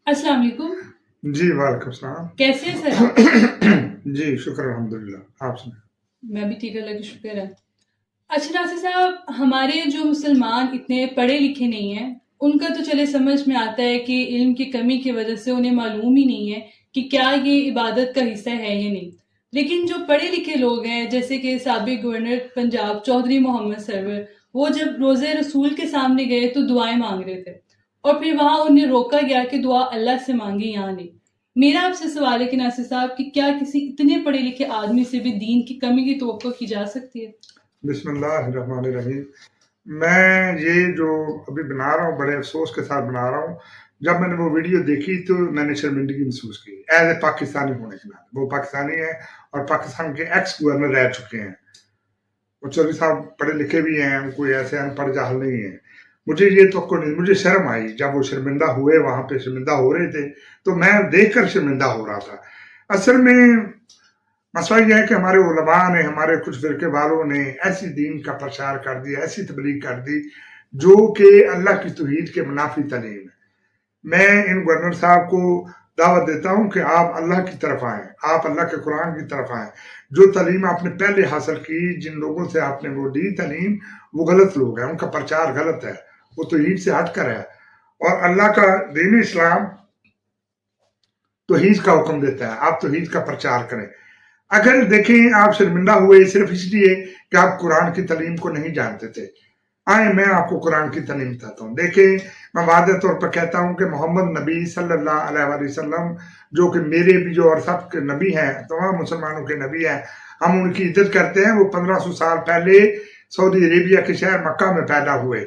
अस्सलाम वालेकुम। जी वालेकुम सलाम। कैसे हैं सर आप? जी शुक्र अल्हम्दुलिल्लाह, आप सुनाएं। मैं भी ठीक, अल्लाह का शुक्र है। अच्छा नासिर साहब, हमारे जो मुसलमान इतने पढ़े लिखे नहीं हैं, उनका तो चले समझ में आता है कि इल्म की कमी की वजह से उन्हें मालूम ही नहीं है कि क्या ये इबादत का हिस्सा है या नहीं। लेकिन जो पढ़े लिखे लोग हैं, जैसे कि साबिक गवर्नर पंजाब चौधरी मोहम्मद सरवर, वो जब रोज़े रसूल के सामने गए तो दुआएं मांग रहे थे, और फिर वहां उन्हें रोका गया कि दुआ अल्लाह से मांगी, यहाँ नहीं। मेरा आपसे सवाल है कि नासिर साहब, कि क्या किसी इतने पढ़े लिखे आदमी से भी दीन की कमी की तवक्को की जा सकती है? बिस्मिल्लाहिर्रहमानिर्रहीम। मैं ये जो अभी बना रहा हूँ बड़े अफसोस के साथ बना रहा हूँ। जब मैंने वो वीडियो देखी तो मैंने शर्मिंदगी महसूस की एज ए पाकिस्तानी होने के नाते। वो पाकिस्तानी है और पाकिस्तान के एक्स गवर्नर रह चुके हैं। वो चौधरी साहब पढ़े लिखे भी हैं, कोई ऐसे अनपढ़ जाहल नहीं है। मुझे ये तो नहीं, मुझे शर्म आई जब वो शर्मिंदा हुए, वहां पे शर्मिंदा हो रहे थे तो मैं देखकर शर्मिंदा हो रहा था। असल में मसला यह है कि हमारे उलमा ने, हमारे कुछ फिरके वालों ने ऐसी दीन का प्रचार कर दिया, ऐसी तबलीग कर दी जो कि अल्लाह की तौहीद के मुनाफी तलीम है। मैं इन गवर्नर साहब को दावत देता हूं कि आप अल्लाह की तरफ आएं, आप अल्लाह के कुरान की तरफ आएं। जो तालीम आपने पहले हासिल की, जिन लोगों से आपने वो दी तालीम, वो गलत लोग हैं, उनका प्रचार गलत है, वो तौहीद से हटकर है। और अल्लाह का दीन इस्लाम तौहीद का हुक्म देता है, आप तौहीद का प्रचार करें। अगर देखें आप शर्मिंदा हुए सिर्फ इसलिए कि आप कुरान की तालीम को नहीं जानते थे, आए मैं आपको कुरान की तालीम बताता हूँ। देखें, मैं वादे तौर पर कहता हूँ कि मोहम्मद नबी सल्लल्लाहु अलैहि वसल्लम, जो कि मेरे भी जो और सब के नबी हैं, तमाम मुसलमानों के नबी हैं, हम उनकी इज्जत करते हैं। वो 1500 साल पहले सऊदी अरेबिया के शहर मक्का में पैदा हुए।